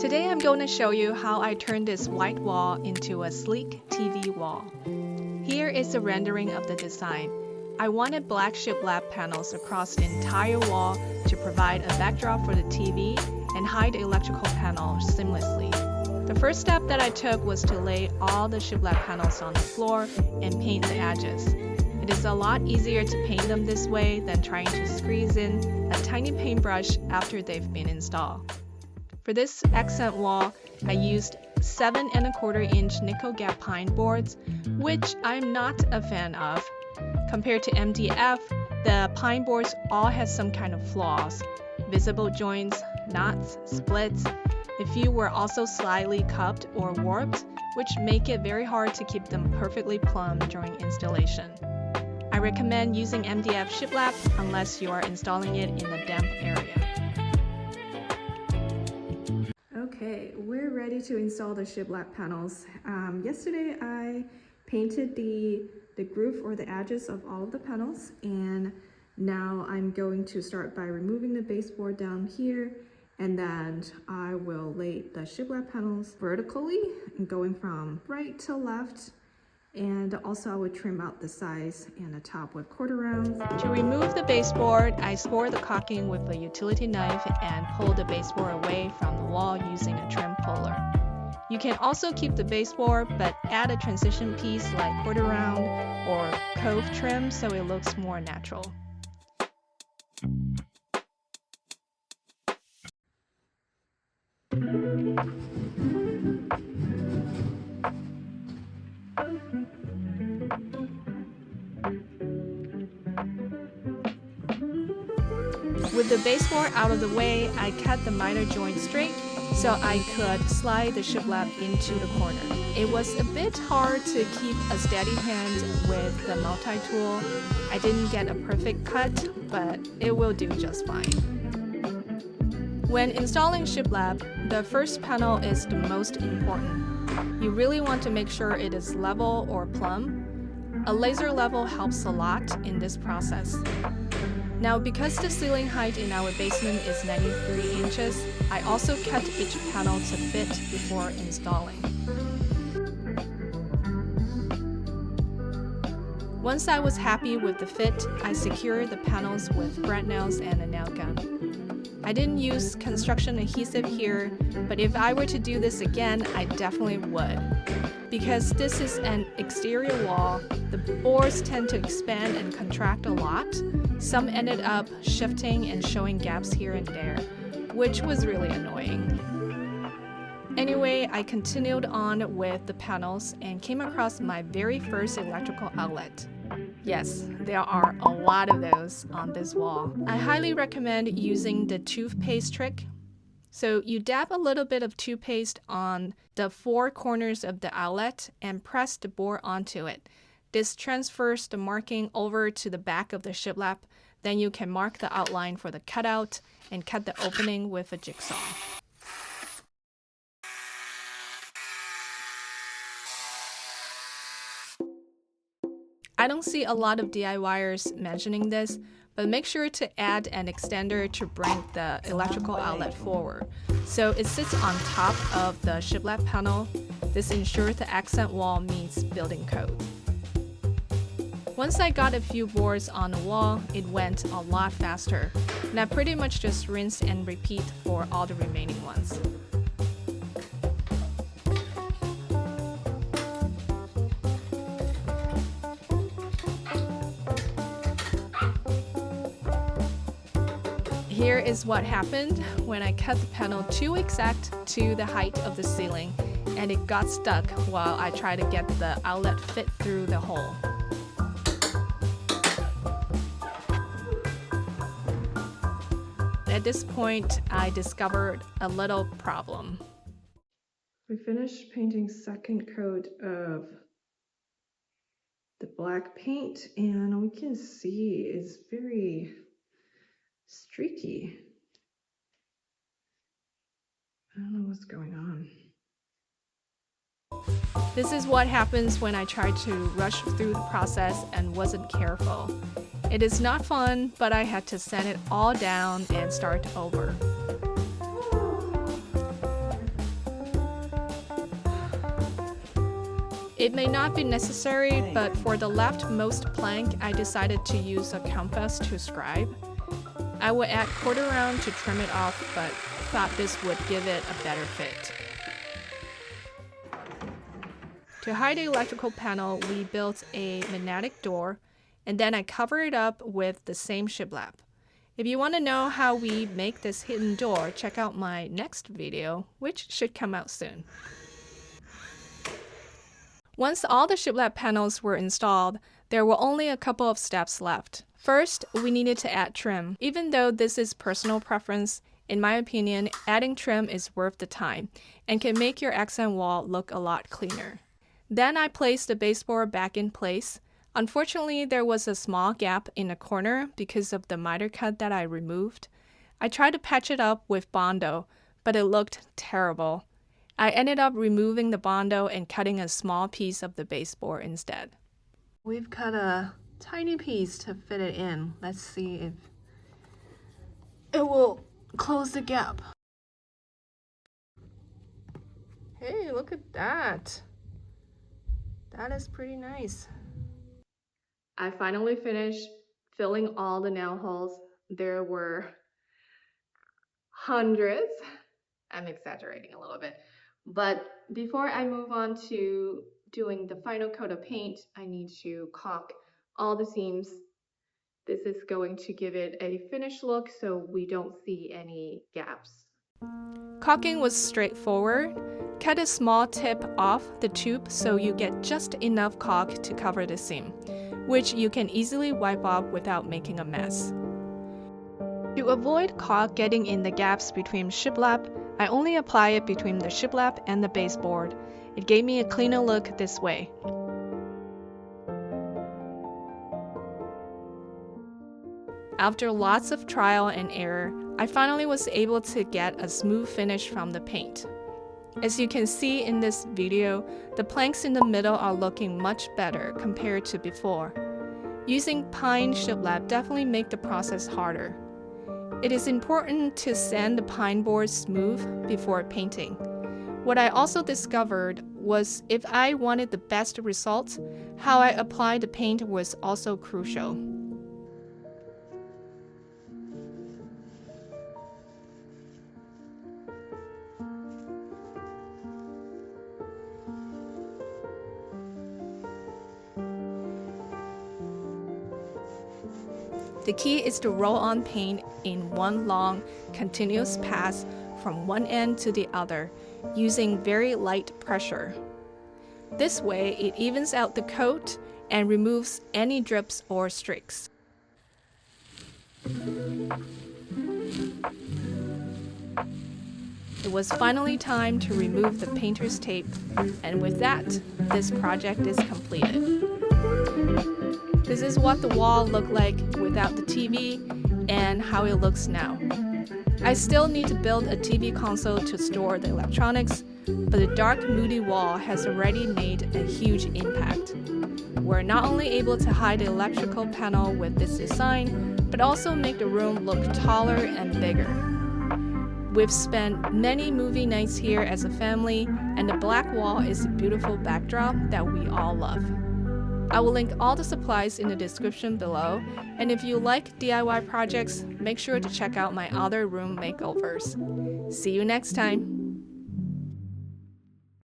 Today I'm going to show you how I turned this white wall into a sleek TV wall. Here is a rendering of the design. I wanted black shiplap panels across the entire wall to provide a backdrop for the TV and hide the electrical panel seamlessly. The first step that I took was to lay all the shiplap panels on the floor and paint the edges. It is a lot easier to paint them this way than trying to squeeze in a tiny paintbrush after they've been installed. For this accent wall, I used 7 1/4 inch nickel gap pine boards, which I'm not a fan of. Compared to MDF, the pine boards all had some kind of flaws, visible joints, knots, splits. A few were also slightly cupped or warped, which make it very hard to keep them perfectly plumb during installation. I recommend using MDF Shiplap unless you are installing it in a damp area. Okay, we're ready to install the shiplap panels. Yesterday I painted the groove or the edges of all of the panels, and now I'm going to start by removing the baseboard down here, and then I will lay the shiplap panels vertically and going from right to left. And also I would trim out the sides and the top with quarter rounds. To remove the baseboard, I score the caulking with a utility knife and pull the baseboard away from the wall using a trim puller. You can also keep the baseboard but add a transition piece like quarter round or cove trim so it looks more natural. With the baseboard out of the way, I cut the miter joint straight so I could slide the shiplap into the corner. It was a bit hard to keep a steady hand with the multi-tool. I didn't get a perfect cut, but it will do just fine. When installing shiplap, the first panel is the most important. You really want to make sure it is level or plumb. A laser level helps a lot in this process. Now, because the ceiling height in our basement is 93 inches, I also cut each panel to fit before installing. Once I was happy with the fit, I secured the panels with brad nails and a nail gun. I didn't use construction adhesive here, but if I were to do this again, I definitely would. Because this is an exterior wall, the boards tend to expand and contract a lot. Some ended up shifting and showing gaps here and there, which was really annoying. Anyway, I continued on with the panels and came across my very first electrical outlet. Yes, there are a lot of those on this wall. I highly recommend using the toothpaste trick. So you dab a little bit of toothpaste on the 4 corners of the outlet and press the board onto it. This transfers the marking over to the back of the shiplap. Then you can mark the outline for the cutout and cut the opening with a jigsaw. I don't see a lot of DIYers mentioning this, but make sure to add an extender to bring the electrical outlet forward. So it sits on top of the shiplap panel. This ensures the accent wall meets building code. Once I got a few boards on the wall, it went a lot faster, and I pretty much just rinse and repeat for all the remaining ones. Here is what happened when I cut the panel too exact to the height of the ceiling, and it got stuck while I tried to get the outlet fit through the hole. At this point, I discovered a little problem. We finished painting second coat of the black paint, and we can see it's very streaky. I don't know what's going on. This is what happens when I try to rush through the process and wasn't careful. It is not fun, but I had to sand it all down and start over. It may not be necessary, but for the leftmost plank, I decided to use a compass to scribe. I would add quarter round to trim it off, but thought this would give it a better fit. To hide the electrical panel, we built a magnetic door, and then I cover it up with the same shiplap. If you want to know how we make this hidden door, check out my next video, which should come out soon. Once all the shiplap panels were installed, there were only a couple of steps left. First, we needed to add trim. Even though this is personal preference, in my opinion, adding trim is worth the time and can make your accent wall look a lot cleaner. Then I placed the baseboard back in place. Unfortunately, there was a small gap in the corner because of the miter cut that I removed. I tried to patch it up with Bondo, but it looked terrible. I ended up removing the Bondo and cutting a small piece of the baseboard instead. We've cut a tiny piece to fit it in. Let's see if it will close the gap. Hey, look at that. That is pretty nice. I finally finished filling all the nail holes. There were hundreds. I'm exaggerating a little bit. But before I move on to doing the final coat of paint, I need to caulk all the seams. This is going to give it a finished look so we don't see any gaps. Caulking was straightforward. Cut a small tip off the tube so you get just enough caulk to cover the seam, which you can easily wipe off without making a mess. To avoid caulk getting in the gaps between shiplap, I only apply it between the shiplap and the baseboard. It gave me a cleaner look this way. After lots of trial and error, I finally was able to get a smooth finish from the paint. As you can see in this video, the planks in the middle are looking much better compared to before. Using pine shiplap definitely makes the process harder. It is important to sand the pine board smooth before painting. What I also discovered was if I wanted the best results, how I applied the paint was also crucial. The key is to roll on paint in one long, continuous pass from one end to the other, using very light pressure. This way, it evens out the coat and removes any drips or streaks. It was finally time to remove the painter's tape, and with that, this project is completed. This is what the wall looked like without the TV and how it looks now. I still need to build a TV console to store the electronics, but the dark moody wall has already made a huge impact. We're not only able to hide the electrical panel with this design, but also make the room look taller and bigger. We've spent many movie nights here as a family, and the black wall is a beautiful backdrop that we all love. I will link all the supplies in the description below, and if you like DIY projects, make sure to check out my other room makeovers. See you next time!